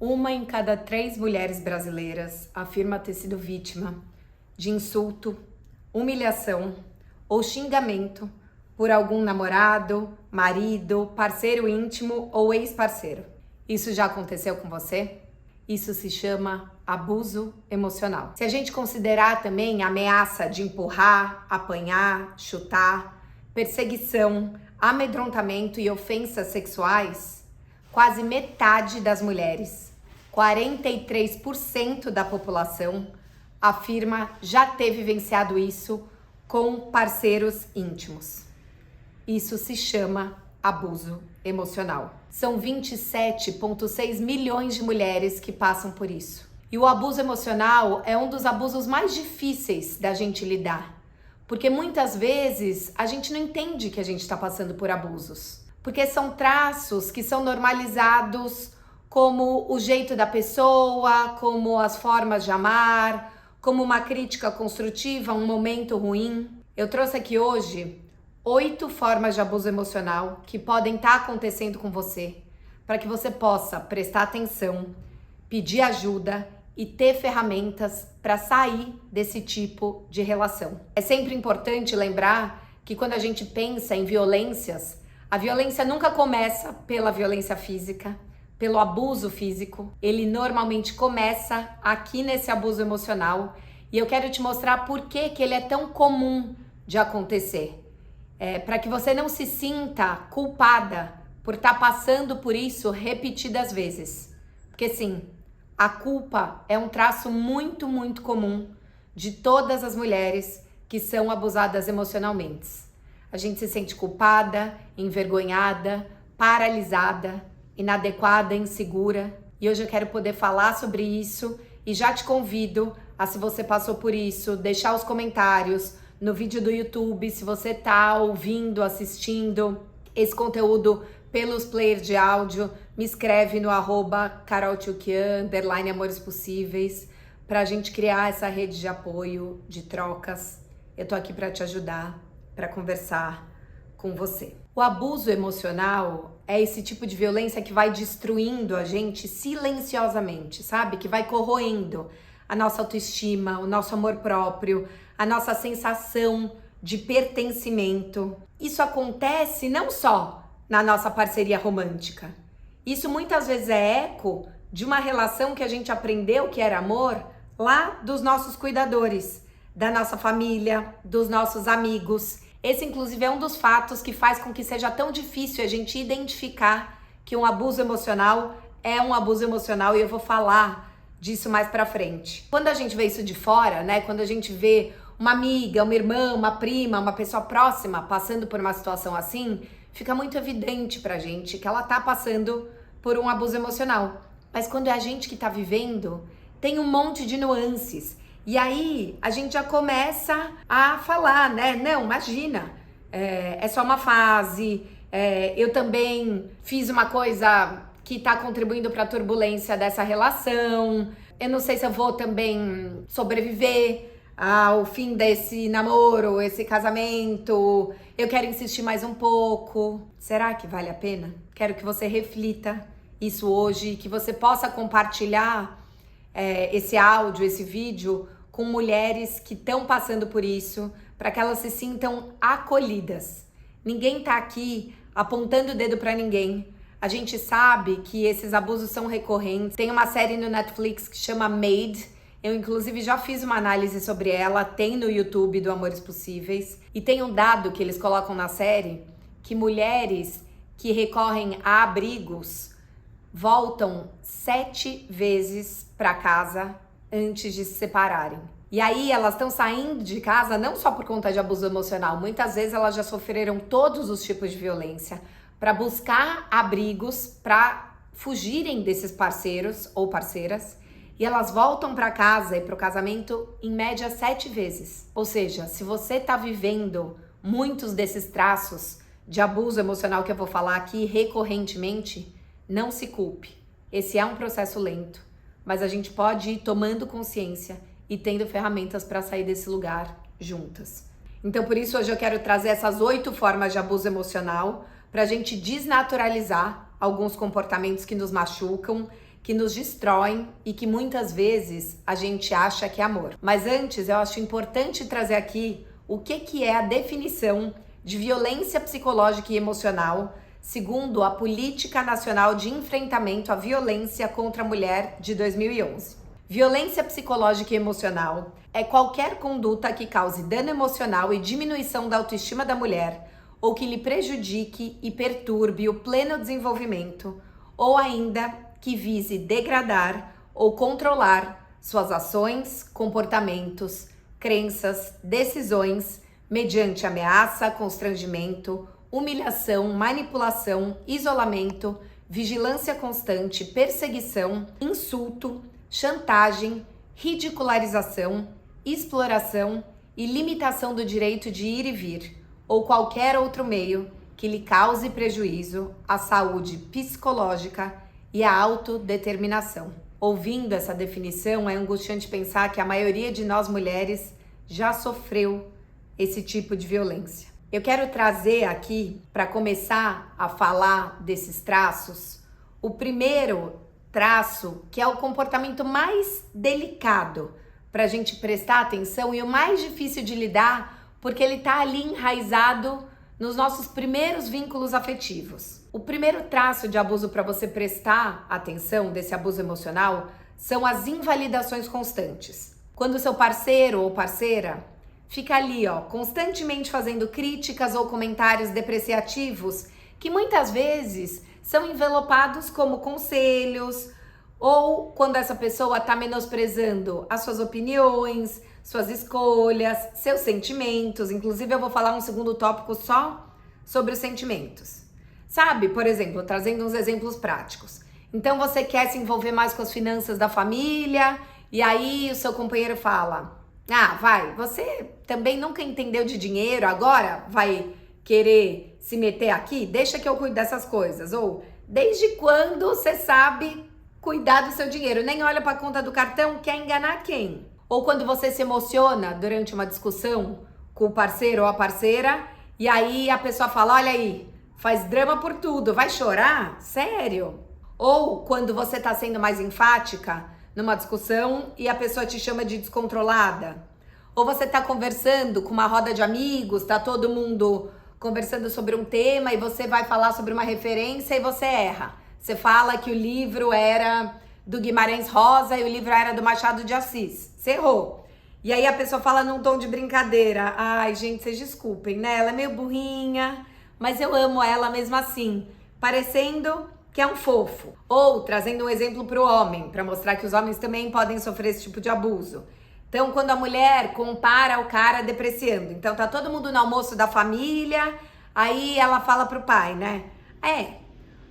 Uma em cada 3 mulheres brasileiras afirma ter sido vítima de insulto, humilhação ou xingamento por algum namorado, marido, parceiro íntimo ou ex-parceiro. Isso já aconteceu com você? Isso se chama abuso emocional. Se a gente considerar também a ameaça de empurrar, apanhar, chutar, perseguição, amedrontamento e ofensas sexuais, quase metade das mulheres, 43% da população, afirma já ter vivenciado isso com parceiros íntimos. Isso se chama abuso emocional. São 27,6 milhões de mulheres que passam por isso. E o abuso emocional é um dos abusos mais difíceis da gente lidar, porque muitas vezes a gente não entende que a gente está passando por abusos, porque são traços que são normalizados como o jeito da pessoa, como as formas de amar, como uma crítica construtiva, um momento ruim. Eu trouxe aqui hoje 8 formas de abuso emocional que podem estar acontecendo com você, para que você possa prestar atenção, pedir ajuda e ter ferramentas para sair desse tipo de relação. É sempre importante lembrar que quando a gente pensa em violências, a violência nunca começa pela violência física, pelo abuso físico. Ele normalmente começa aqui nesse abuso emocional e eu quero te mostrar por que ele é tão comum de acontecer. Para que você não se sinta culpada por estar passando por isso repetidas vezes. Porque sim, a culpa é um traço muito, muito comum de todas as mulheres que são abusadas emocionalmente. A gente se sente culpada, envergonhada, paralisada, inadequada, insegura. E hoje eu quero poder falar sobre isso e já te convido a, se você passou por isso, deixar os comentários no vídeo do YouTube, se você tá ouvindo, assistindo esse conteúdo pelos players de áudio, me escreve no @caroltchukian, _amores possíveis, pra gente criar essa rede de apoio, de trocas. Eu tô aqui pra te ajudar, pra conversar com você. O abuso emocional é esse tipo de violência que vai destruindo a gente silenciosamente, sabe? Que vai corroendo a nossa autoestima, o nosso amor próprio, a nossa sensação de pertencimento. Isso acontece não só na nossa parceria romântica. Isso muitas vezes é eco de uma relação que a gente aprendeu que era amor lá dos nossos cuidadores, da nossa família, dos nossos amigos. Esse, inclusive, é um dos fatos que faz com que seja tão difícil a gente identificar que um abuso emocional é um abuso emocional, e eu vou falar disso mais pra frente. Quando a gente vê isso de fora, né? Quando a gente vê uma amiga, uma irmã, uma prima, uma pessoa próxima passando por uma situação assim, fica muito evidente pra gente que ela tá passando por um abuso emocional. Mas quando é a gente que tá vivendo, tem um monte de nuances. E aí a gente já começa a falar, né? Não, imagina, é só uma fase, eu também fiz uma coisa que tá contribuindo pra turbulência dessa relação, eu não sei se eu vou também sobreviver ao fim desse namoro, esse casamento, eu quero insistir mais um pouco. Será que vale a pena? Quero que você reflita isso hoje, que você possa compartilhar esse áudio, esse vídeo com mulheres que estão passando por isso, para que elas se sintam acolhidas. Ninguém tá aqui apontando o dedo para ninguém. A gente sabe que esses abusos são recorrentes. Tem uma série no Netflix que chama Made. Eu, inclusive, já fiz uma análise sobre ela, tem no YouTube do Amores Possíveis. E tem um dado que eles colocam na série, que mulheres que recorrem a abrigos voltam 7 vezes para casa antes de se separarem. E aí elas estão saindo de casa não só por conta de abuso emocional, muitas vezes elas já sofreram todos os tipos de violência para buscar abrigos, para fugirem desses parceiros ou parceiras. E elas voltam para casa e para o casamento em média 7 vezes. Ou seja, se você está vivendo muitos desses traços de abuso emocional que eu vou falar aqui recorrentemente, não se culpe. Esse é um processo lento, mas a gente pode ir tomando consciência e tendo ferramentas para sair desse lugar juntas. Então, por isso, hoje eu quero trazer essas 8 formas de abuso emocional para a gente desnaturalizar alguns comportamentos que nos machucam, que nos destroem e que muitas vezes a gente acha que é amor. Mas antes, eu acho importante trazer aqui o que é a definição de violência psicológica e emocional, segundo a Política Nacional de Enfrentamento à Violência contra a Mulher de 2011. Violência psicológica e emocional é qualquer conduta que cause dano emocional e diminuição da autoestima da mulher, ou que lhe prejudique e perturbe o pleno desenvolvimento, ou ainda que vise degradar ou controlar suas ações, comportamentos, crenças, decisões, mediante ameaça, constrangimento, humilhação, manipulação, isolamento, vigilância constante, perseguição, insulto, chantagem, ridicularização, exploração e limitação do direito de ir e vir, ou qualquer outro meio que lhe cause prejuízo à saúde psicológica e à autodeterminação. Ouvindo essa definição, é angustiante pensar que a maioria de nós mulheres já sofreu esse tipo de violência. Eu quero trazer aqui, para começar a falar desses traços, o primeiro traço, que é o comportamento mais delicado para a gente prestar atenção e o mais difícil de lidar, porque ele está ali enraizado nos nossos primeiros vínculos afetivos. O primeiro traço de abuso para você prestar atenção desse abuso emocional são as invalidações constantes. Quando o seu parceiro ou parceira fica ali, constantemente fazendo críticas ou comentários depreciativos que muitas vezes são envelopados como conselhos, ou quando essa pessoa está menosprezando as suas opiniões, suas escolhas, seus sentimentos. Inclusive, eu vou falar um segundo tópico só sobre os sentimentos. Sabe, por exemplo, trazendo uns exemplos práticos. Então, você quer se envolver mais com as finanças da família, e aí o seu companheiro fala: você também nunca entendeu de dinheiro, agora vai querer se meter aqui? Deixa que eu cuido dessas coisas. Ou, desde quando você sabe cuidar do seu dinheiro? Nem olha para a conta do cartão, quer enganar quem? Ou quando você se emociona durante uma discussão com o parceiro ou a parceira, e aí a pessoa fala: olha aí, faz drama por tudo, vai chorar? Sério? Ou quando você tá sendo mais enfática numa discussão e a pessoa te chama de descontrolada. Ou você tá conversando com uma roda de amigos, tá todo mundo conversando sobre um tema e você vai falar sobre uma referência e você erra. Você fala que o livro era do Guimarães Rosa e o livro era do Machado de Assis. Você errou. E aí a pessoa fala num tom de brincadeira: ai, gente, vocês desculpem, né? Ela é meio burrinha, mas eu amo ela mesmo assim. Parecendo que é um fofo. Ou trazendo um exemplo para o homem, para mostrar que os homens também podem sofrer esse tipo de abuso. Então, quando a mulher compara o cara depreciando. Então, tá todo mundo no almoço da família, aí ela fala pro pai, né?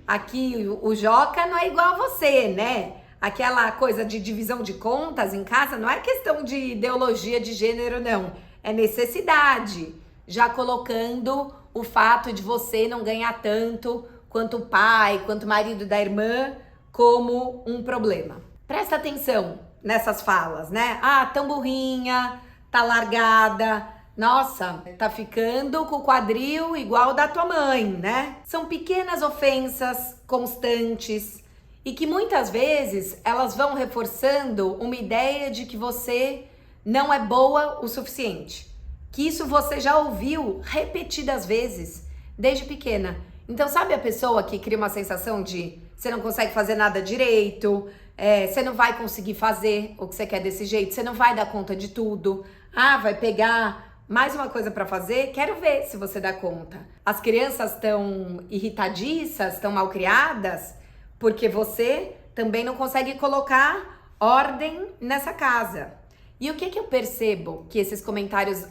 Aqui o Joca não é igual a você, né? Aquela coisa de divisão de contas em casa não é questão de ideologia de gênero, não. É necessidade. Já colocando o fato de você não ganhar tanto quanto o pai, quanto o marido da irmã, como um problema. Presta atenção nessas falas, né? Tão burrinha, tá largada, nossa, tá ficando com o quadril igual da tua mãe, né? São pequenas ofensas constantes e que muitas vezes elas vão reforçando uma ideia de que você não é boa o suficiente. Que isso você já ouviu repetidas vezes, desde pequena. Então, sabe a pessoa que cria uma sensação de você não consegue fazer nada direito, você não vai conseguir fazer o que você quer desse jeito, você não vai dar conta de tudo, vai pegar mais uma coisa para fazer, quero ver se você dá conta. As crianças estão irritadiças, estão malcriadas, porque você também não consegue colocar ordem nessa casa. E o que eu percebo que esses comentários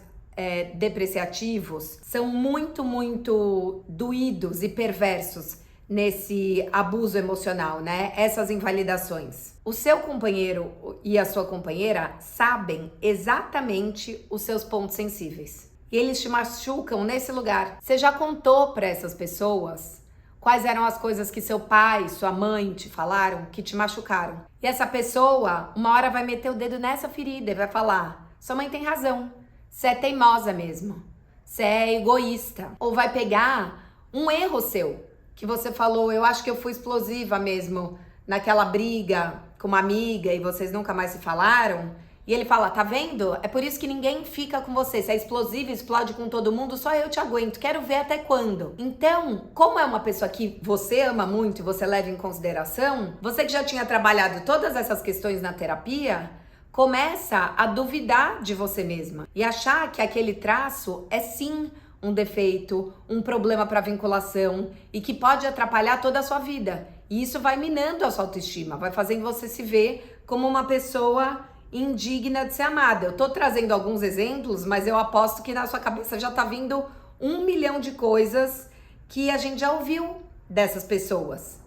depreciativos são muito doídos e perversos nesse abuso emocional, né? Essas invalidações. O seu companheiro e a sua companheira sabem exatamente os seus pontos sensíveis. E eles te machucam nesse lugar. Você já contou para essas pessoas quais eram as coisas que seu pai, sua mãe te falaram que te machucaram? E essa pessoa, uma hora vai meter o dedo nessa ferida e vai falar: sua mãe tem razão. Você é teimosa mesmo, você é egoísta. Ou vai pegar um erro seu, que você falou: eu acho que eu fui explosiva mesmo naquela briga com uma amiga e vocês nunca mais se falaram, e ele fala, tá vendo? É por isso que ninguém fica com você. Você é explosivo, explode com todo mundo, só eu te aguento. Quero ver até quando. Então, como é uma pessoa que você ama muito e você leva em consideração, você que já tinha trabalhado todas essas questões na terapia, começa a duvidar de você mesma e achar que aquele traço é sim um defeito, um problema para vinculação e que pode atrapalhar toda a sua vida. E isso vai minando a sua autoestima, vai fazendo você se ver como uma pessoa indigna de ser amada. Eu tô trazendo alguns exemplos, mas eu aposto que na sua cabeça já tá vindo 1 milhão de coisas que a gente já ouviu dessas pessoas.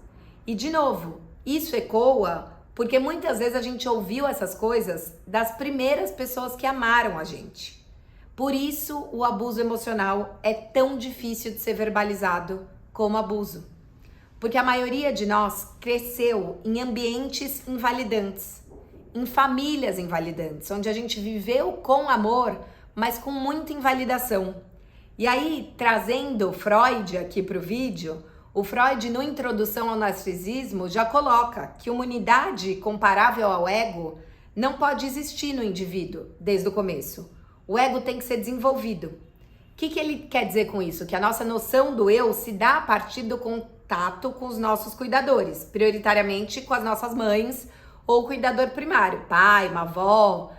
E de novo, isso ecoa porque muitas vezes a gente ouviu essas coisas das primeiras pessoas que amaram a gente. Por isso o abuso emocional é tão difícil de ser verbalizado como abuso. Porque a maioria de nós cresceu em ambientes invalidantes, em famílias invalidantes, onde a gente viveu com amor, mas com muita invalidação. E aí, trazendo Freud aqui para o vídeo, o Freud, no Introdução ao Narcisismo, já coloca que uma unidade comparável ao ego não pode existir no indivíduo desde o começo. O ego tem que ser desenvolvido. O que ele quer dizer com isso? Que a nossa noção do eu se dá a partir do contato com os nossos cuidadores, prioritariamente com as nossas mães, ou cuidador primário, pai, uma avó,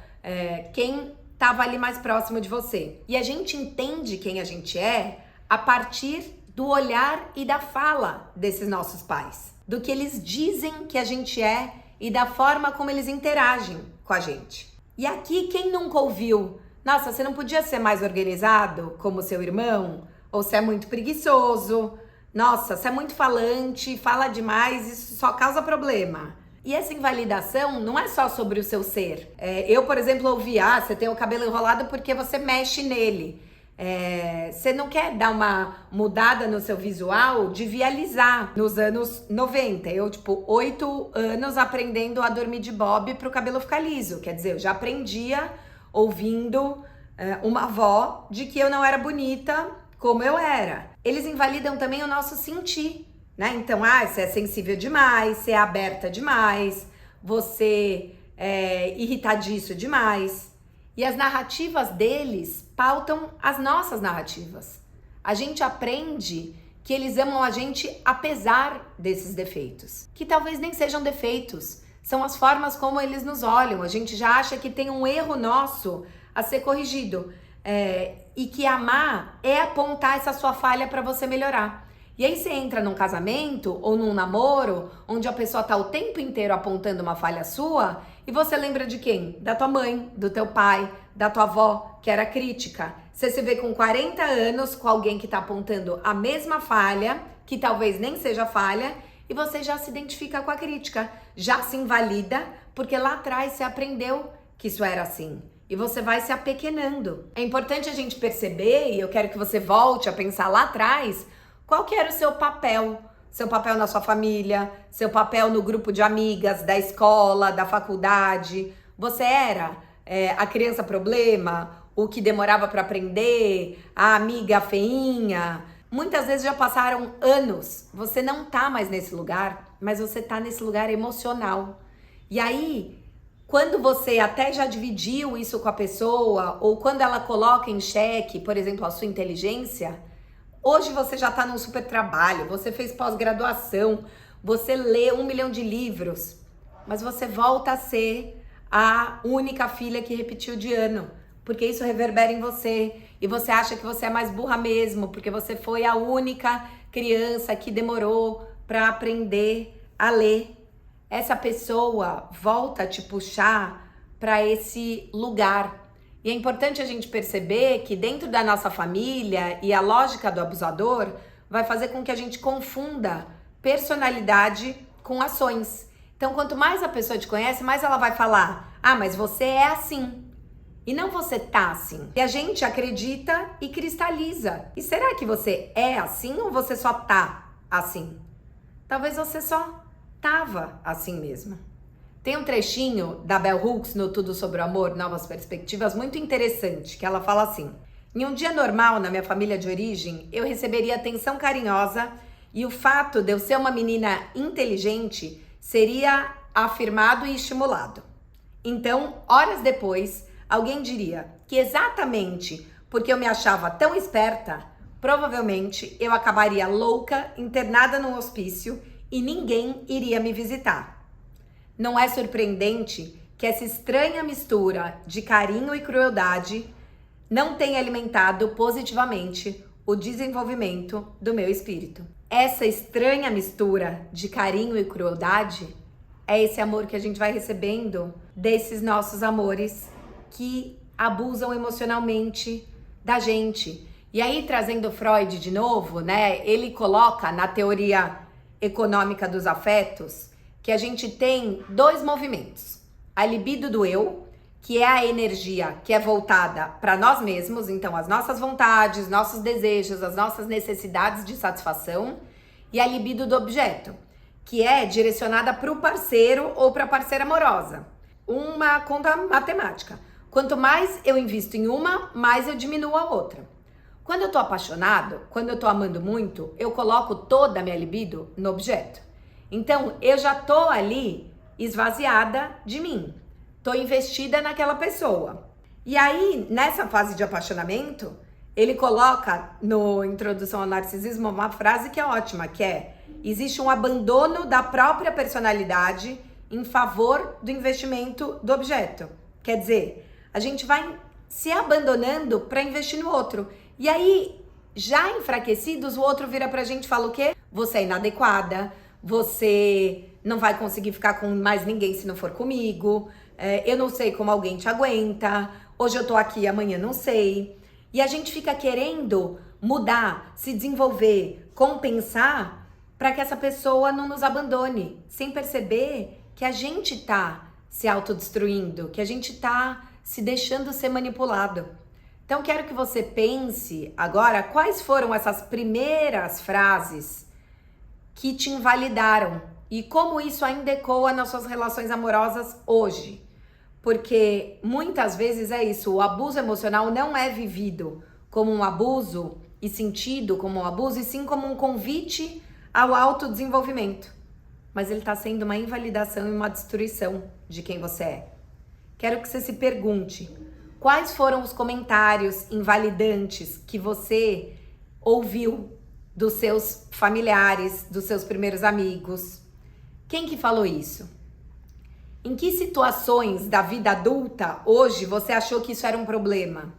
quem estava ali mais próximo de você. E a gente entende quem a gente é a partir do olhar e da fala desses nossos pais, do que eles dizem que a gente é e da forma como eles interagem com a gente. E aqui, quem nunca ouviu, nossa, você não podia ser mais organizado como seu irmão? Ou você é muito preguiçoso? Nossa, você é muito falante, fala demais, isso só causa problema. E essa invalidação não é só sobre o seu ser. Eu, por exemplo, ouvi, você tem o cabelo enrolado porque você mexe nele. Você não quer dar uma mudada no seu visual de vializar nos anos 90. Eu, 8 anos aprendendo a dormir de bob pro cabelo ficar liso. Quer dizer, eu já aprendia ouvindo uma avó de que eu não era bonita como eu era. Eles invalidam também o nosso sentir. Né? Então, você é sensível demais, você é aberta demais, você é irritadiço demais. E as narrativas deles pautam as nossas narrativas. A gente aprende que eles amam a gente apesar desses defeitos, que talvez nem sejam defeitos, são as formas como eles nos olham. A gente já acha que tem um erro nosso a ser corrigido, e que amar é apontar essa sua falha para você melhorar. E aí você entra num casamento ou num namoro onde a pessoa tá o tempo inteiro apontando uma falha sua e você lembra de quem? Da tua mãe, do teu pai, da tua avó, que era crítica. Você se vê com 40 anos com alguém que tá apontando a mesma falha, que talvez nem seja falha, e você já se identifica com a crítica, já se invalida, porque lá atrás você aprendeu que isso era assim. E você vai se apequenando. É importante a gente perceber, e eu quero que você volte a pensar lá atrás, qual que era o seu papel? Seu papel na sua família, seu papel no grupo de amigas, da escola, da faculdade. Você era a criança problema, o que demorava para aprender, a amiga feinha. Muitas vezes já passaram anos, você não tá mais nesse lugar, mas você tá nesse lugar emocional. E aí, quando você até já dividiu isso com a pessoa, ou quando ela coloca em xeque, por exemplo, a sua inteligência, hoje você já está num super trabalho, você fez pós-graduação, você lê 1 milhão de livros, mas você volta a ser a única filha que repetiu de ano, porque isso reverbera em você e você acha que você é mais burra mesmo, porque você foi a única criança que demorou para aprender a ler. Essa pessoa volta a te puxar para esse lugar. E é importante a gente perceber que dentro da nossa família e a lógica do abusador vai fazer com que a gente confunda personalidade com ações. Então, quanto mais a pessoa te conhece, mais ela vai falar, mas você é assim. E não você tá assim. E a gente acredita e cristaliza. E será que você é assim ou você só tá assim? Talvez você só tava assim mesmo. Tem um trechinho da Bell Hooks no Tudo Sobre o Amor, Novas Perspectivas, muito interessante, que ela fala assim: em um dia normal na minha família de origem, eu receberia atenção carinhosa e o fato de eu ser uma menina inteligente seria afirmado e estimulado. Então, horas depois, alguém diria que exatamente porque eu me achava tão esperta, provavelmente eu acabaria louca, internada num hospício e ninguém iria me visitar. Não é surpreendente que essa estranha mistura de carinho e crueldade não tenha alimentado positivamente o desenvolvimento do meu espírito. Essa estranha mistura de carinho e crueldade é esse amor que a gente vai recebendo desses nossos amores que abusam emocionalmente da gente. E aí, trazendo Freud de novo, né? Ele coloca na teoria econômica dos afetos que a gente tem dois movimentos. A libido do eu, que é a energia que é voltada para nós mesmos, então as nossas vontades, nossos desejos, as nossas necessidades de satisfação, e a libido do objeto, que é direcionada para o parceiro ou para a parceira amorosa. Uma conta matemática. Quanto mais eu invisto em uma, mais eu diminuo a outra. Quando eu tô apaixonado, quando eu tô amando muito, eu coloco toda a minha libido no objeto. Então, eu já tô ali esvaziada de mim. Tô investida naquela pessoa. E aí, nessa fase de apaixonamento, ele coloca no Introdução ao Narcisismo uma frase que é ótima, que é: existe um abandono da própria personalidade em favor do investimento do objeto. Quer dizer, a gente vai se abandonando para investir no outro. E aí, já enfraquecidos, o outro vira pra gente e fala o quê? Você é inadequada, você não vai conseguir ficar com mais ninguém se não for comigo, eu não sei como alguém te aguenta, hoje eu tô aqui, amanhã não sei. E a gente fica querendo mudar, se desenvolver, compensar para que essa pessoa não nos abandone, sem perceber que a gente tá se autodestruindo, que a gente tá se deixando ser manipulado. Então, quero que você pense agora quais foram essas primeiras frases que te invalidaram e como isso ainda ecoa nas suas relações amorosas hoje. Porque muitas vezes é isso, o abuso emocional não é vivido como um abuso e sentido como um abuso, e sim como um convite ao autodesenvolvimento. Mas ele está sendo uma invalidação e uma destruição de quem você é. Quero que você se pergunte: quais foram os comentários invalidantes que você ouviu dos seus familiares, dos seus primeiros amigos? Quem que falou isso? Em que situações da vida adulta hoje você achou que isso era um problema?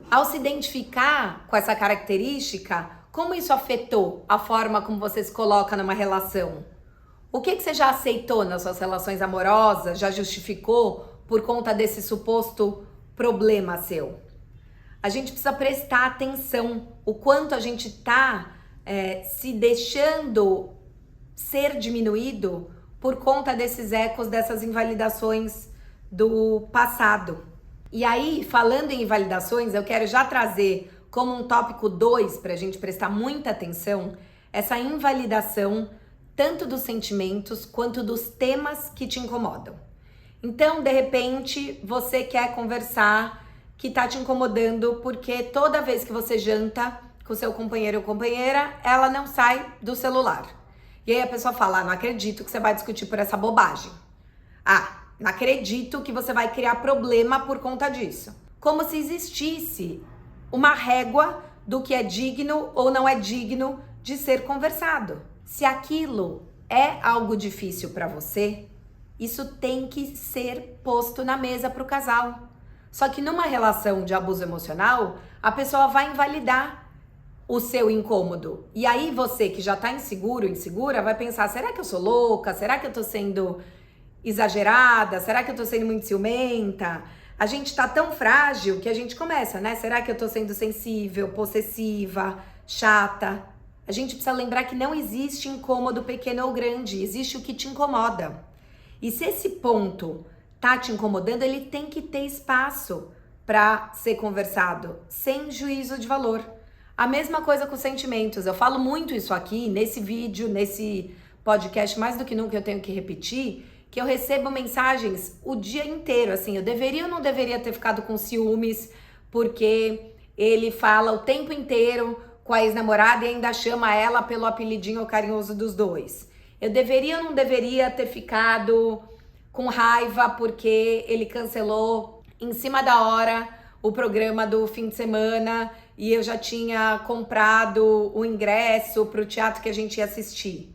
Ao se identificar com essa característica, como isso afetou a forma como você se coloca numa relação? O que você já aceitou nas suas relações amorosas, já justificou por conta desse suposto problema seu? A gente precisa prestar atenção o quanto a gente tá se deixando ser diminuído por conta desses ecos, dessas invalidações do passado. E aí, falando em invalidações, eu quero já trazer como um tópico 2 para a gente prestar muita atenção essa invalidação tanto dos sentimentos quanto dos temas que te incomodam. Então, de repente, você quer conversar que tá te incomodando porque toda vez que você janta com seu companheiro ou companheira, ela não sai do celular. E aí a pessoa fala: não acredito que você vai discutir por essa bobagem. Ah, não acredito que você vai criar problema por conta disso. Como se existisse uma régua do que é digno ou não é digno de ser conversado. Se aquilo é algo difícil para você, isso tem que ser posto na mesa para o casal. Só que numa relação de abuso emocional, a pessoa vai invalidar o seu incômodo. E aí você que já tá inseguro, insegura, vai pensar: será que eu sou louca? Será que eu tô sendo exagerada? Será que eu tô sendo muito ciumenta? A gente tá tão frágil que a gente começa, né? Será que eu tô sendo sensível, possessiva, chata? A gente precisa lembrar que não existe incômodo pequeno ou grande, existe o que te incomoda. E se esse ponto tá te incomodando, ele tem que ter espaço para ser conversado, sem juízo de valor. A mesma coisa com os sentimentos. Eu falo muito isso aqui, nesse vídeo, nesse podcast, mais do que nunca eu tenho que repetir, que eu recebo mensagens o dia inteiro, assim: eu deveria ou não deveria ter ficado com ciúmes, porque ele fala o tempo inteiro com a ex-namorada e ainda chama ela pelo apelidinho carinhoso dos dois. Eu deveria ou não deveria ter ficado com raiva porque ele cancelou em cima da hora o programa do fim de semana e eu já tinha comprado o ingresso para o teatro que a gente ia assistir?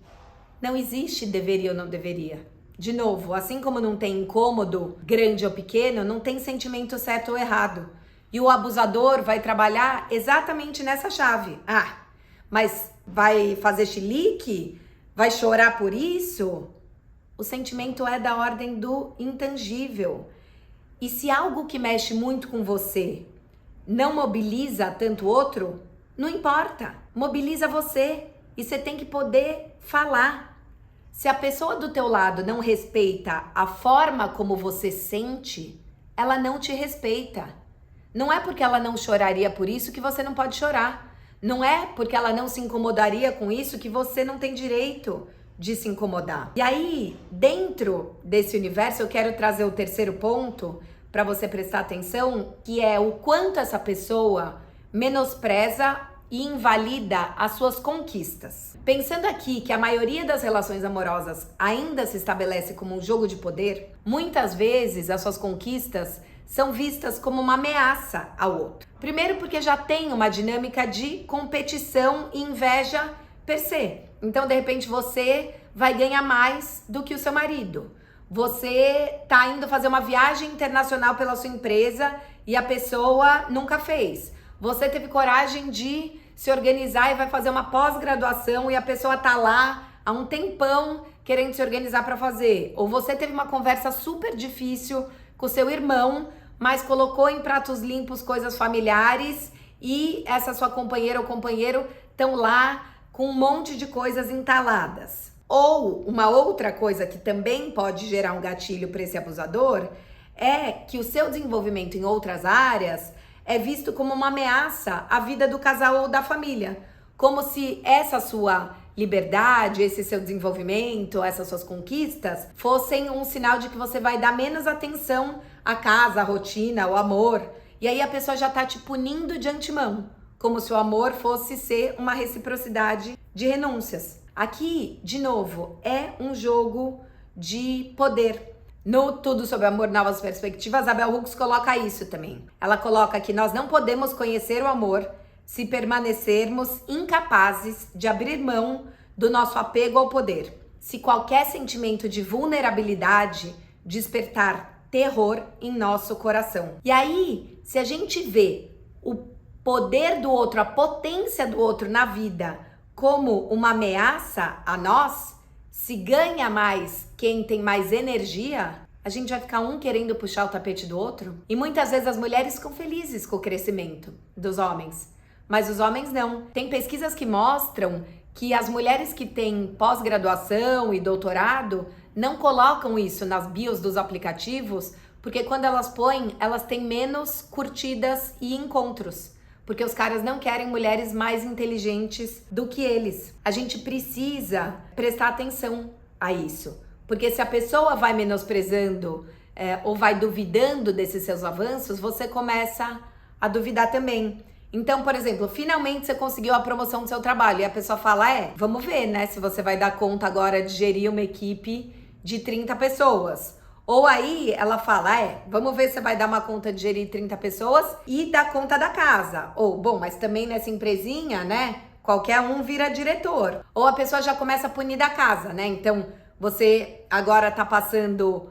Não existe deveria ou não deveria. De novo, assim como não tem incômodo grande ou pequeno, não tem sentimento certo ou errado. E o abusador vai trabalhar exatamente nessa chave. Ah, mas vai fazer chilique? Vai chorar por isso? O sentimento é da ordem do intangível. E se algo que mexe muito com você não mobiliza tanto outro, não importa, mobiliza você. E você tem que poder falar. Se a pessoa do teu lado não respeita a forma como você sente, ela não te respeita. Não é porque ela não choraria por isso que você não pode chorar. Não é porque ela não se incomodaria com isso que você não tem direito de se incomodar. E aí, dentro desse universo, eu quero trazer o terceiro ponto para você prestar atenção, que é o quanto essa pessoa menospreza e invalida as suas conquistas. Pensando aqui que a maioria das relações amorosas ainda se estabelece como um jogo de poder, muitas vezes as suas conquistas são vistas como uma ameaça ao outro. Primeiro porque já tem uma dinâmica de competição e inveja per se. Então, de repente, você vai ganhar mais do que o seu marido. Você tá indo fazer uma viagem internacional pela sua empresa e a pessoa nunca fez. Você teve coragem de se organizar e vai fazer uma pós-graduação e a pessoa tá lá há um tempão querendo se organizar para fazer. Ou você teve uma conversa super difícil com seu irmão, mas colocou em pratos limpos coisas familiares e essa sua companheira ou companheiro estão lá com um monte de coisas entaladas. Ou uma outra coisa que também pode gerar um gatilho para esse abusador é que o seu desenvolvimento em outras áreas é visto como uma ameaça à vida do casal ou da família. Como se essa sua liberdade, esse seu desenvolvimento, essas suas conquistas fossem um sinal de que você vai dar menos atenção à casa, à rotina, ao amor. E aí a pessoa já tá te punindo de antemão, como se o amor fosse ser uma reciprocidade de renúncias. Aqui, de novo, é um jogo de poder. No Tudo Sobre Amor, Novas Perspectivas, a Bell Hooks coloca isso também. Ela coloca que nós não podemos conhecer o amor se permanecermos incapazes de abrir mão do nosso apego ao poder. Se qualquer sentimento de vulnerabilidade despertar terror em nosso coração. E aí, se a gente vê o poder do outro, a potência do outro na vida como uma ameaça a nós, se ganha mais quem tem mais energia, a gente vai ficar um querendo puxar o tapete do outro. E muitas vezes as mulheres ficam felizes com o crescimento dos homens, mas os homens não. Tem pesquisas que mostram que as mulheres que têm pós-graduação e doutorado não colocam isso nas bios dos aplicativos, porque quando elas põem, elas têm menos curtidas e encontros. Porque os caras não querem mulheres mais inteligentes do que eles. A gente precisa prestar atenção a isso. Porque se a pessoa vai menosprezando ou vai duvidando desses seus avanços, você começa a duvidar também. Então, por exemplo, finalmente você conseguiu a promoção do seu trabalho e a pessoa fala, vamos ver, né, se você vai dar conta agora de gerir uma equipe de 30 pessoas. Ou aí ela fala, vamos ver se você vai dar uma conta de gerir 30 pessoas e dar conta da casa. Ou, bom, mas também nessa empresinha, né, qualquer um vira diretor. Ou a pessoa já começa a punir da casa, né? Então, você agora tá passando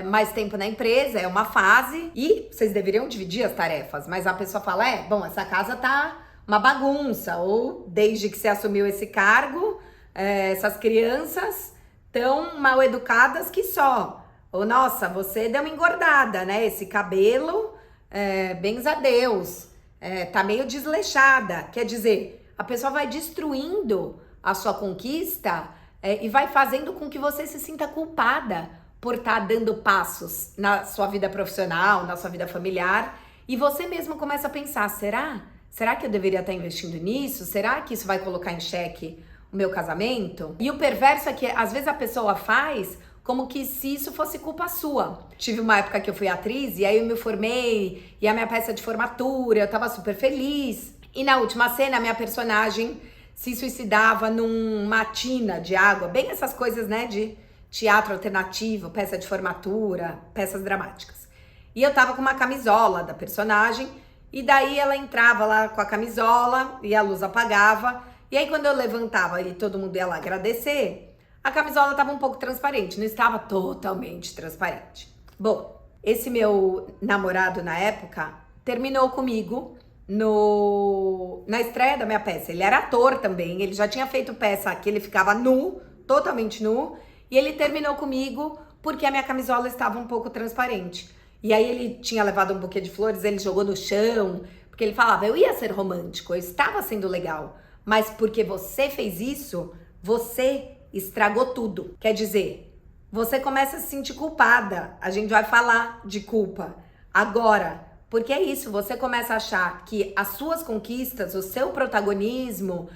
mais tempo na empresa, é uma fase, e vocês deveriam dividir as tarefas. Mas a pessoa fala, bom, essa casa tá uma bagunça. Ou, desde que você assumiu esse cargo, essas crianças tão mal educadas que só. Ou, nossa, você deu uma engordada, né? Esse cabelo, bens a Deus, tá meio desleixada. Quer dizer, a pessoa vai destruindo a sua conquista e vai fazendo com que você se sinta culpada por estar dando passos na sua vida profissional, na sua vida familiar. E você mesmo começa a pensar, será que eu deveria estar investindo nisso? Será que isso vai colocar em xeque o meu casamento? E o perverso é que às vezes a pessoa faz como que se isso fosse culpa sua. Tive uma época que eu fui atriz e aí eu me formei, e a minha peça de formatura, eu tava super feliz. E na última cena, a minha personagem se suicidava numa tina de água, bem essas coisas, né, de teatro alternativo, peça de formatura, peças dramáticas. E eu tava com uma camisola da personagem, e daí ela entrava lá com a camisola e a luz apagava, e aí quando eu levantava e todo mundo ia lá agradecer, a camisola estava um pouco transparente, não estava totalmente transparente. Bom, esse meu namorado na época terminou comigo na estreia da minha peça. Ele era ator também, ele já tinha feito peça que ele ficava nu, totalmente nu, e ele terminou comigo porque a minha camisola estava um pouco transparente. E aí ele tinha levado um buquê de flores, ele jogou no chão, porque ele falava, eu ia ser romântico, eu estava sendo legal, mas porque você fez isso, você estragou tudo. Quer dizer, você começa a se sentir culpada, a gente vai falar de culpa agora, porque é isso, você começa a achar que as suas conquistas, o seu protagonismo,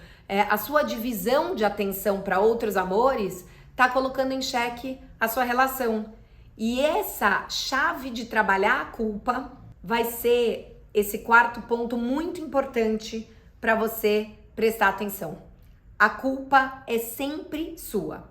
a sua divisão de atenção para outros amores, tá colocando em xeque a sua relação. E essa chave de trabalhar a culpa vai ser esse quarto ponto muito importante para você prestar atenção. A culpa é sempre sua.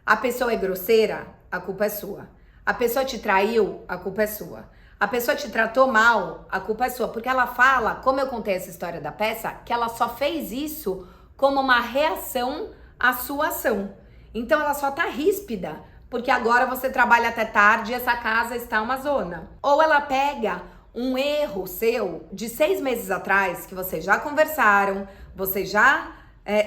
A pessoa é grosseira, a culpa é sua. A pessoa te traiu, a culpa é sua. A pessoa te tratou mal, a culpa é sua. Porque ela fala, como eu contei essa história da peça, que ela só fez isso como uma reação à sua ação. Então ela só tá ríspida, porque agora você trabalha até tarde e essa casa está uma zona. Ou ela pega um erro seu de 6 meses atrás, que vocês já conversaram, vocês já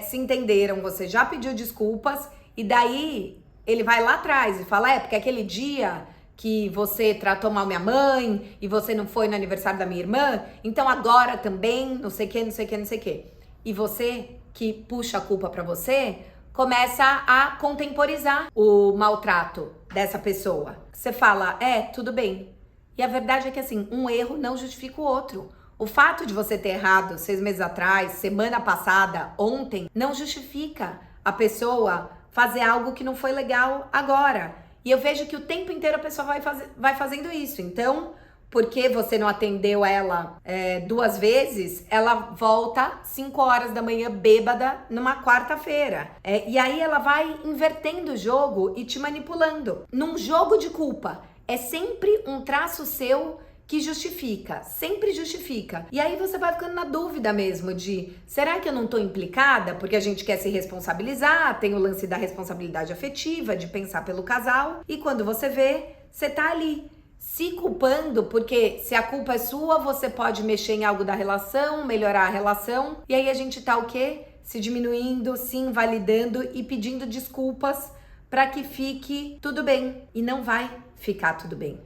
se entenderam, você já pediu desculpas, e daí ele vai lá atrás e fala, porque aquele dia que você tratou mal minha mãe e você não foi no aniversário da minha irmã, então agora também, não sei o que, não sei o que, não sei o que. E você, que puxa a culpa pra você, começa a contemporizar o maltrato dessa pessoa. Você fala, tudo bem. E a verdade é que assim, um erro não justifica o outro. O fato de você ter errado 6 meses atrás, semana passada, ontem, não justifica a pessoa fazer algo que não foi legal agora. E eu vejo que o tempo inteiro a pessoa vai fazendo isso. Então, porque você não atendeu ela 2 vezes, ela volta 5 horas da manhã bêbada numa quarta-feira. E aí ela vai invertendo o jogo e te manipulando. Num jogo de culpa, é sempre um traço seu que justifica, sempre justifica. E aí você vai ficando na dúvida mesmo de, será que eu não tô implicada? Porque a gente quer se responsabilizar, tem o lance da responsabilidade afetiva, de pensar pelo casal, e quando você vê, você tá ali se culpando, porque se a culpa é sua, você pode mexer em algo da relação, melhorar a relação, e aí a gente tá o quê? Se diminuindo, se invalidando e pedindo desculpas para que fique tudo bem. E não vai ficar tudo bem.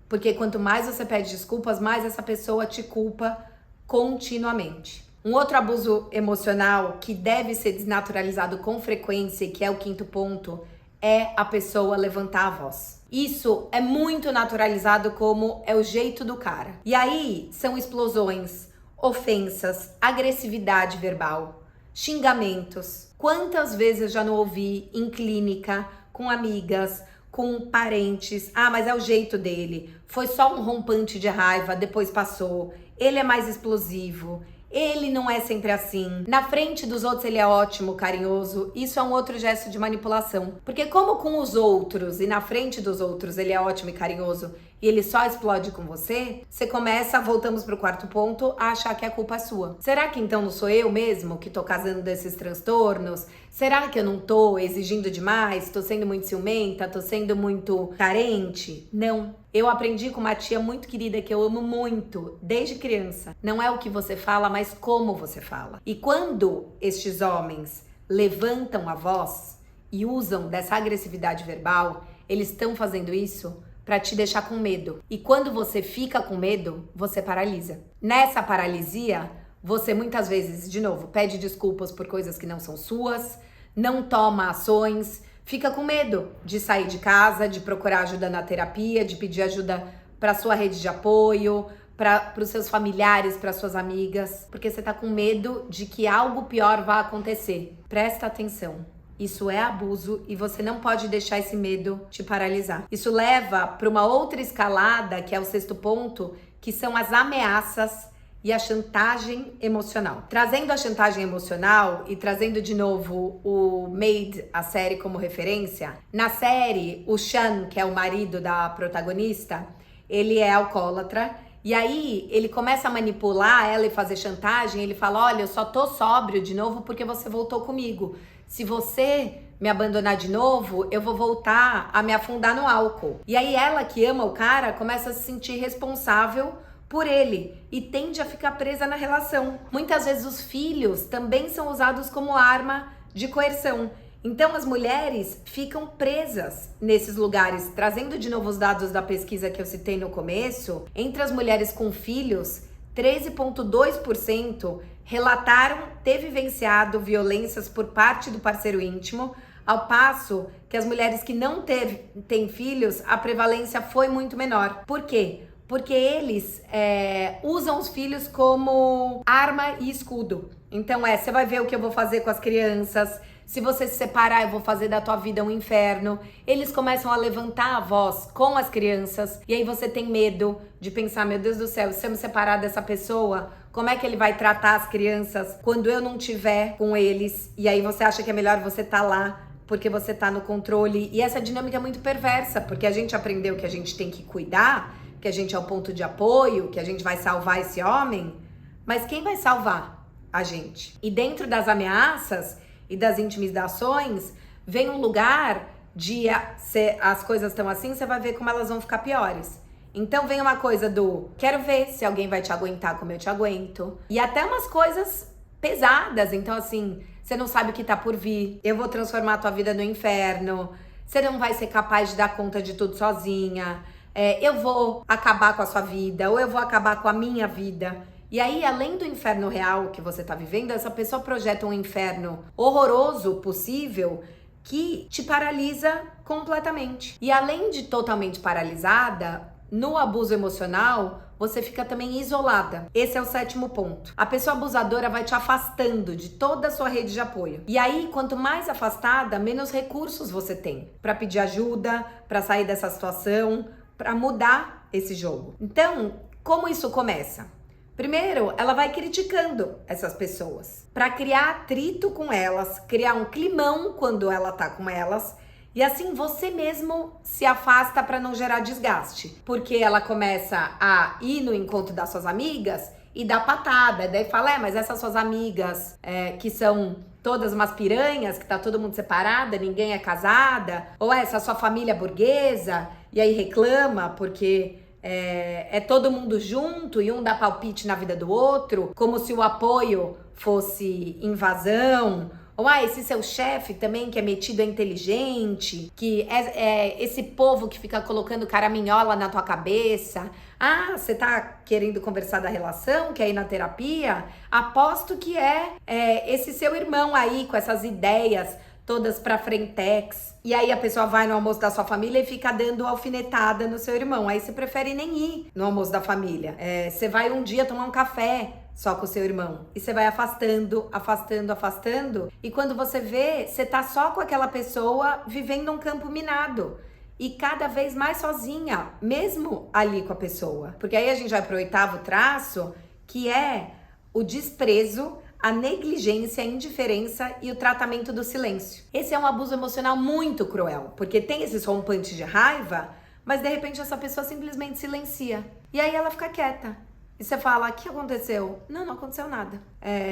Porque quanto mais você pede desculpas, mais essa pessoa te culpa continuamente. Um outro abuso emocional que deve ser desnaturalizado com frequência, e que é o 5º ponto, é a pessoa levantar a voz. Isso é muito naturalizado como é o jeito do cara. E aí são explosões, ofensas, agressividade verbal, xingamentos. Quantas vezes eu já não ouvi em clínica, com amigas, com parentes, mas é o jeito dele, foi só um rompante de raiva, depois passou, ele é mais explosivo, ele não é sempre assim, na frente dos outros ele é ótimo, carinhoso. Isso é um outro gesto de manipulação, porque como com os outros e na frente dos outros ele é ótimo e carinhoso e ele só explode com você, você começa, voltamos pro 4º ponto, a achar que a culpa é sua. Será que então não sou eu mesmo que tô causando desses transtornos? Será que eu não tô exigindo demais? Tô sendo muito ciumenta? Tô sendo muito carente? Não. Eu aprendi com uma tia muito querida que eu amo muito, desde criança. Não é o que você fala, mas como você fala. E quando estes homens levantam a voz e usam dessa agressividade verbal, eles estão fazendo isso para te deixar com medo. E quando você fica com medo, você paralisa. Nessa paralisia, você muitas vezes, de novo, pede desculpas por coisas que não são suas, não toma ações, fica com medo de sair de casa, de procurar ajuda na terapia, de pedir ajuda para sua rede de apoio, para os seus familiares, para suas amigas, porque você tá com medo de que algo pior vá acontecer. Presta atenção. Isso é abuso e você não pode deixar esse medo te paralisar. Isso leva para uma outra escalada, que é o 6º ponto, que são as ameaças e a chantagem emocional. Trazendo a chantagem emocional e trazendo de novo o Made, a série, como referência, na série, o Sean, que é o marido da protagonista, ele é alcoólatra, e aí ele começa a manipular ela e fazer chantagem. Ele fala: olha, eu só tô sóbrio de novo porque você voltou comigo. Se você me abandonar de novo, eu vou voltar a me afundar no álcool. E aí ela, que ama o cara, começa a se sentir responsável por ele e tende a ficar presa na relação. Muitas vezes os filhos também são usados como arma de coerção. Então as mulheres ficam presas nesses lugares. Trazendo de novo os dados da pesquisa que eu citei no começo, entre as mulheres com filhos, 13,2% relataram ter vivenciado violências por parte do parceiro íntimo, ao passo que as mulheres que não têm filhos, a prevalência foi muito menor. Por quê? Porque eles usam os filhos como arma e escudo. Então você vai ver o que eu vou fazer com as crianças. Se você se separar, eu vou fazer da tua vida um inferno. Eles começam a levantar a voz com as crianças. E aí você tem medo de pensar: meu Deus do céu, se eu me separar dessa pessoa, como é que ele vai tratar as crianças quando eu não estiver com eles? E aí você acha que é melhor você estar lá porque você tá no controle. E essa dinâmica é muito perversa, porque a gente aprendeu que a gente tem que cuidar, que a gente é o ponto de apoio, que a gente vai salvar esse homem, mas quem vai salvar a gente? E dentro das ameaças e das intimidações, vem um lugar de se as coisas estão assim, você vai ver como elas vão ficar piores. Então vem uma coisa do: quero ver se alguém vai te aguentar como eu te aguento. E até umas coisas pesadas. Então assim, você não sabe o que tá por vir, eu vou transformar a tua vida no inferno, você não vai ser capaz de dar conta de tudo sozinha, eu vou acabar com a sua vida, ou eu vou acabar com a minha vida. E aí, além do inferno real que você tá vivendo, essa pessoa projeta um inferno horroroso possível que te paralisa completamente. E além de totalmente paralisada, no abuso emocional, você fica também isolada. Esse é o 7º ponto. A pessoa abusadora vai te afastando de toda a sua rede de apoio. E aí, quanto mais afastada, menos recursos você tem para pedir ajuda, para sair dessa situação, para mudar esse jogo. Então, como isso começa? Primeiro, ela vai criticando essas pessoas para criar atrito com elas, criar um climão quando ela tá com elas. E assim você mesmo se afasta para não gerar desgaste. Porque ela começa a ir no encontro das suas amigas e dar patada. Daí fala: mas essas suas amigas que são todas umas piranhas, que tá todo mundo separada, ninguém é casada. Ou essa sua família burguesa. E aí reclama porque é todo mundo junto e um dá palpite na vida do outro. Como se o apoio fosse invasão. Ou esse seu chefe também que é metido, é inteligente, que é esse povo que fica colocando caraminhola na tua cabeça. Você tá querendo conversar da relação, quer ir na terapia? Aposto que esse seu irmão aí com essas ideias todas pra frentex. E aí a pessoa vai no almoço da sua família e fica dando alfinetada no seu irmão. Aí você prefere nem ir no almoço da família. Você vai um dia tomar um café só com o seu irmão. E você vai afastando, afastando, afastando. E quando você vê, você tá só com aquela pessoa vivendo um campo minado. E cada vez mais sozinha, mesmo ali com a pessoa. Porque aí a gente vai pro 8º traço, que é o desprezo, a negligência, a indiferença e o tratamento do silêncio. Esse é um abuso emocional muito cruel, porque tem esses rompantes de raiva, mas de repente essa pessoa simplesmente silencia. E aí ela fica quieta. E você fala: o que aconteceu? Não aconteceu nada.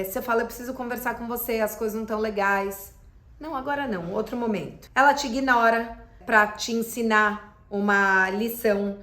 Você fala: eu preciso conversar com você, as coisas não estão legais. Não, agora não, outro momento. Ela te ignora pra te ensinar uma lição.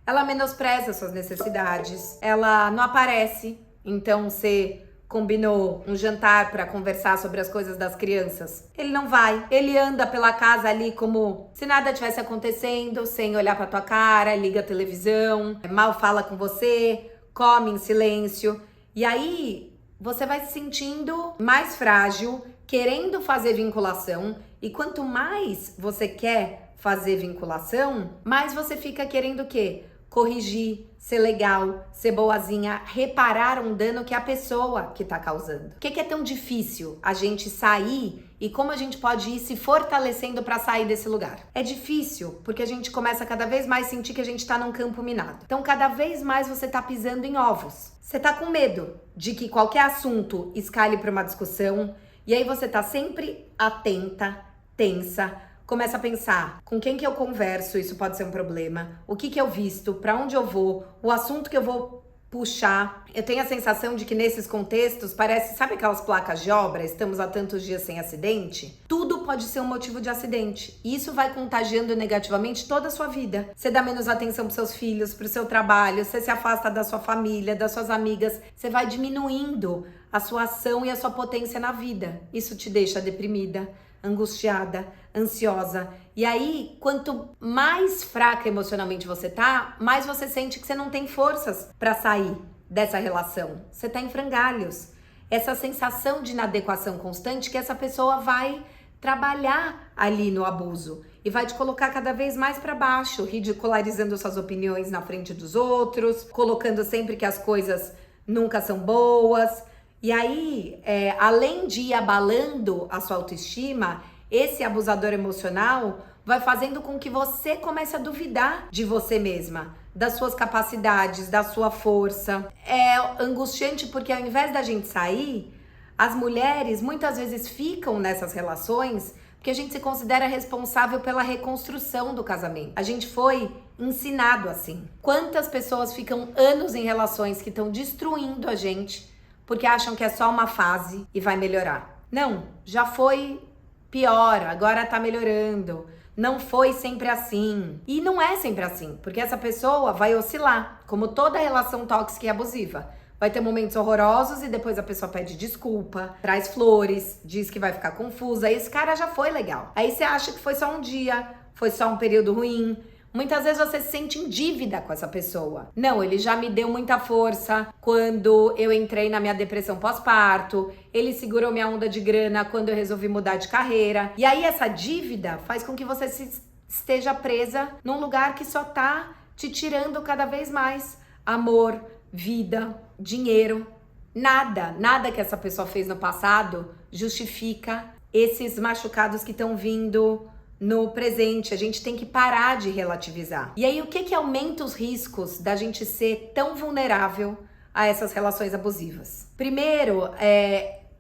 Ela menospreza suas necessidades. Ela não aparece. Então você combinou um jantar para conversar sobre as coisas das crianças. Ele não vai. Ele anda pela casa ali como se nada tivesse acontecendo, sem olhar pra tua cara, liga a televisão, mal fala com você, come em silêncio. E aí você vai se sentindo mais frágil, querendo fazer vinculação. E quanto mais você quer fazer vinculação, mais você fica querendo o quê? Corrigir, ser legal, ser boazinha, reparar um dano que é a pessoa que tá causando. Por que é tão difícil a gente sair e como a gente pode ir se fortalecendo para sair desse lugar. É difícil, porque a gente começa cada vez mais a sentir que a gente tá num campo minado. Então, cada vez mais você tá pisando em ovos. Você tá com medo de que qualquer assunto escale para uma discussão, e aí você tá sempre atenta, tensa, começa a pensar com quem que eu converso, isso pode ser um problema, o que que eu visto, para onde eu vou, o assunto que eu vou puxar. Eu tenho a sensação de que nesses contextos parece, sabe aquelas placas de obra, estamos há tantos dias sem acidente? Tudo pode ser um motivo de acidente. E isso vai contagiando negativamente toda a sua vida. Você dá menos atenção para seus filhos, para o seu trabalho, você se afasta da sua família, das suas amigas, você vai diminuindo a sua ação e a sua potência na vida. Isso te deixa deprimida, angustiada, ansiosa. E aí, quanto mais fraca emocionalmente você tá, mais você sente que você não tem forças para sair dessa relação. Você tá em frangalhos. Essa sensação de inadequação constante que essa pessoa vai trabalhar ali no abuso e vai te colocar cada vez mais para baixo, ridicularizando suas opiniões na frente dos outros, colocando sempre que as coisas nunca são boas. E aí, além de ir abalando a sua autoestima, esse abusador emocional vai fazendo com que você comece a duvidar de você mesma, das suas capacidades, da sua força. É angustiante porque ao invés da gente sair, as mulheres muitas vezes ficam nessas relações porque a gente se considera responsável pela reconstrução do casamento. A gente foi ensinado assim. Quantas pessoas ficam anos em relações que estão destruindo a gente porque acham que é só uma fase e vai melhorar? Não, já foi pior, agora tá melhorando. Não foi sempre assim. E não é sempre assim, porque essa pessoa vai oscilar, como toda relação tóxica e abusiva. Vai ter momentos horrorosos e depois a pessoa pede desculpa, traz flores, diz que vai ficar confusa. Esse cara já foi legal. Aí você acha que foi só um dia, foi só um período ruim. Muitas vezes você se sente em dívida com essa pessoa. Não, ele já me deu muita força quando eu entrei na minha depressão pós-parto. Ele segurou minha onda de grana quando eu resolvi mudar de carreira. E aí essa dívida faz com que você esteja presa num lugar que só tá te tirando cada vez mais amor, vida, dinheiro. Nada que essa pessoa fez no passado justifica esses machucados que estão vindo no presente. A gente tem que parar de relativizar. E aí, o que aumenta os riscos da gente ser tão vulnerável a essas relações abusivas? Primeiro,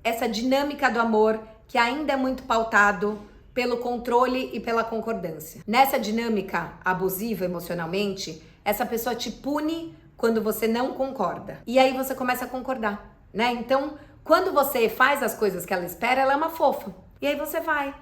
essa dinâmica do amor que ainda é muito pautado pelo controle e pela concordância. Nessa dinâmica abusiva emocionalmente, essa pessoa te pune quando você não concorda. E aí você começa a concordar, né? Então, quando você faz as coisas que ela espera, ela é uma fofa. E aí você vai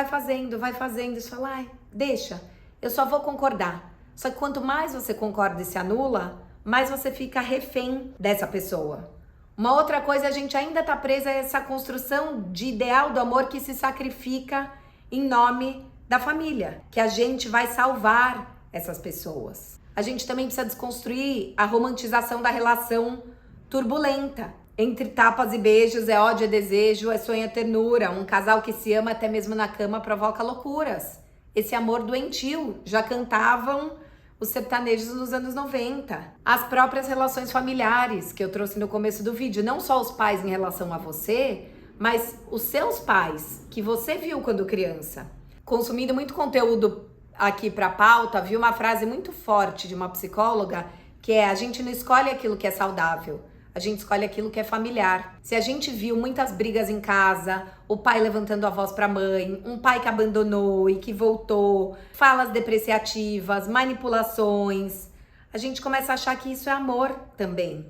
fazendo, e você fala, ai, deixa, eu só vou concordar. Só que quanto mais você concorda e se anula, mais você fica refém dessa pessoa. Uma outra coisa, a gente ainda tá presa a essa construção de ideal do amor que se sacrifica em nome da família, que a gente vai salvar essas pessoas. A gente também precisa desconstruir a romantização da relação turbulenta. Entre tapas e beijos, é ódio, é desejo, é sonho, é ternura. Um casal que se ama até mesmo na cama provoca loucuras. Esse amor doentio já cantavam os sertanejos nos anos 90. As próprias relações familiares que eu trouxe no começo do vídeo. Não só os pais em relação a você, mas os seus pais, que você viu quando criança. Consumindo muito conteúdo aqui pra pauta, vi uma frase muito forte de uma psicóloga, que é: a gente não escolhe aquilo que é saudável, a gente escolhe aquilo que é familiar. Se a gente viu muitas brigas em casa, o pai levantando a voz pra mãe, um pai que abandonou e que voltou, falas depreciativas, manipulações, a gente começa a achar que isso é amor também,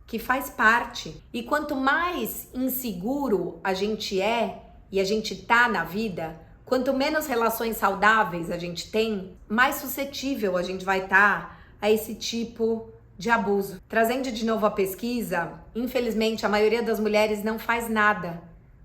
que faz parte. E quanto mais inseguro a gente é e a gente tá na vida, quanto menos relações saudáveis a gente tem, mais suscetível a gente vai estar a esse tipo de abuso. Trazendo de novo a pesquisa, infelizmente a maioria das mulheres não faz nada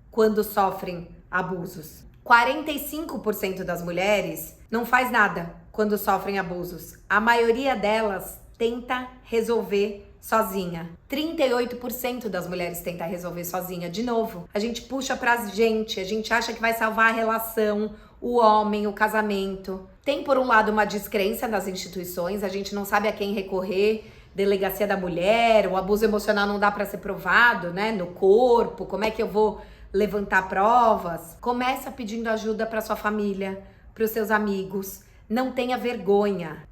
quando sofrem abusos. 45% das mulheres não faz nada quando sofrem abusos. A maioria delas tenta resolver sozinha. 38% das mulheres tenta resolver sozinha. De novo, a gente puxa pra gente, a gente acha que vai salvar a relação, o homem, o casamento. Tem por um lado uma descrença nas instituições, a gente não sabe a quem recorrer. Delegacia da mulher, o abuso emocional não dá para ser provado, né, no corpo, como é que eu vou levantar provas, começa pedindo ajuda para sua família, para os seus amigos. Não tenha vergonha.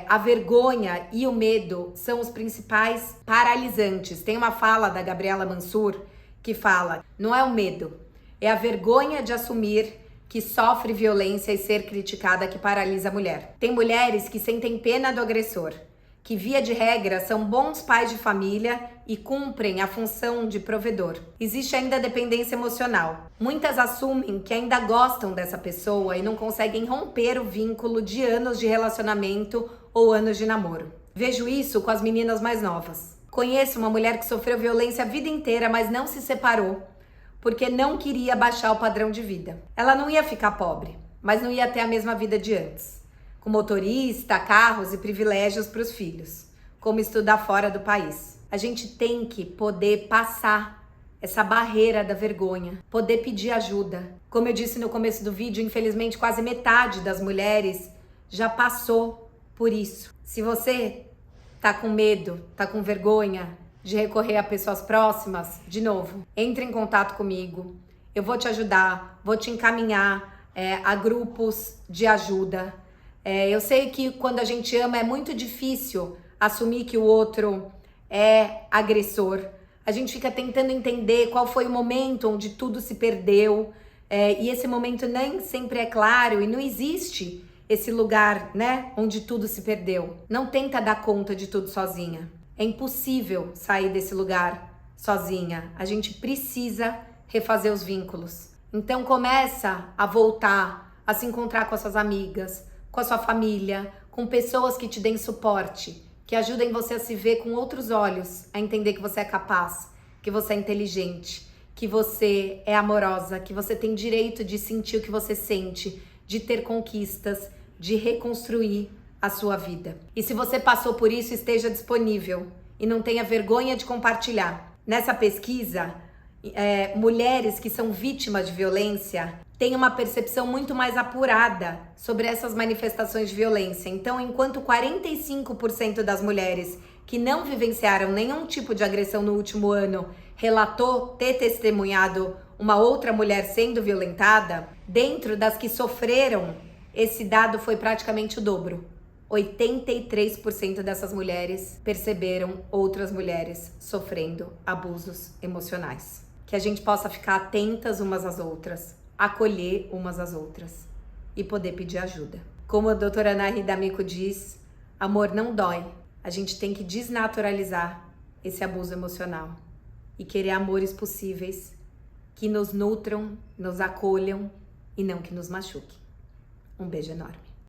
A vergonha e o medo são os principais paralisantes. Tem uma fala da Gabriela Mansur que fala: não é o medo, é a vergonha de assumir que sofre violência e ser criticada que paralisa a mulher. Tem mulheres que sentem pena do agressor, que via de regra são bons pais de família e cumprem a função de provedor. Existe ainda a dependência emocional. Muitas assumem que ainda gostam dessa pessoa e não conseguem romper o vínculo de anos de relacionamento ou anos de namoro. Vejo isso com as meninas mais novas. Conheço uma mulher que sofreu violência a vida inteira, mas não se separou porque não queria baixar o padrão de vida. Ela não ia ficar pobre, mas não ia ter a mesma vida de antes, com motorista, carros e privilégios para os filhos, como estudar fora do país. A gente tem que poder passar essa barreira da vergonha, poder pedir ajuda. Como eu disse no começo do vídeo, infelizmente quase metade das mulheres já passou por isso. Se você tá com medo, tá com vergonha de recorrer a pessoas próximas, de novo, entre em contato comigo. Eu vou te ajudar, vou te encaminhar a grupos de ajuda. Eu sei que quando a gente ama é muito difícil assumir que o outro é agressor. A gente fica tentando entender qual foi o momento onde tudo se perdeu, e esse momento nem sempre é claro e não existe esse lugar, né, onde tudo se perdeu. Não tenta dar conta de tudo sozinha. É impossível sair desse lugar sozinha. A gente precisa refazer os vínculos. Então começa a voltar a se encontrar com as suas amigas, com a sua família, com pessoas que te deem suporte, que ajudem você a se ver com outros olhos, a entender que você é capaz, que você é inteligente, que você é amorosa, que você tem direito de sentir o que você sente, de ter conquistas, de reconstruir a sua vida. E se você passou por isso, esteja disponível e não tenha vergonha de compartilhar. Nessa pesquisa, mulheres que são vítimas de violência têm uma percepção muito mais apurada sobre essas manifestações de violência. Então, enquanto 45% das mulheres que não vivenciaram nenhum tipo de agressão no último ano relatou ter testemunhado uma outra mulher sendo violentada, dentro das que sofreram, esse dado foi praticamente o dobro. 83% dessas mulheres perceberam outras mulheres sofrendo abusos emocionais. Que a gente possa ficar atentas umas às outras, acolher umas às outras e poder pedir ajuda. Como a doutora Ana Rita D'Amico diz, amor não dói. A gente tem que desnaturalizar esse abuso emocional e querer amores possíveis que nos nutram, nos acolham e não que nos machuquem. Um beijo enorme.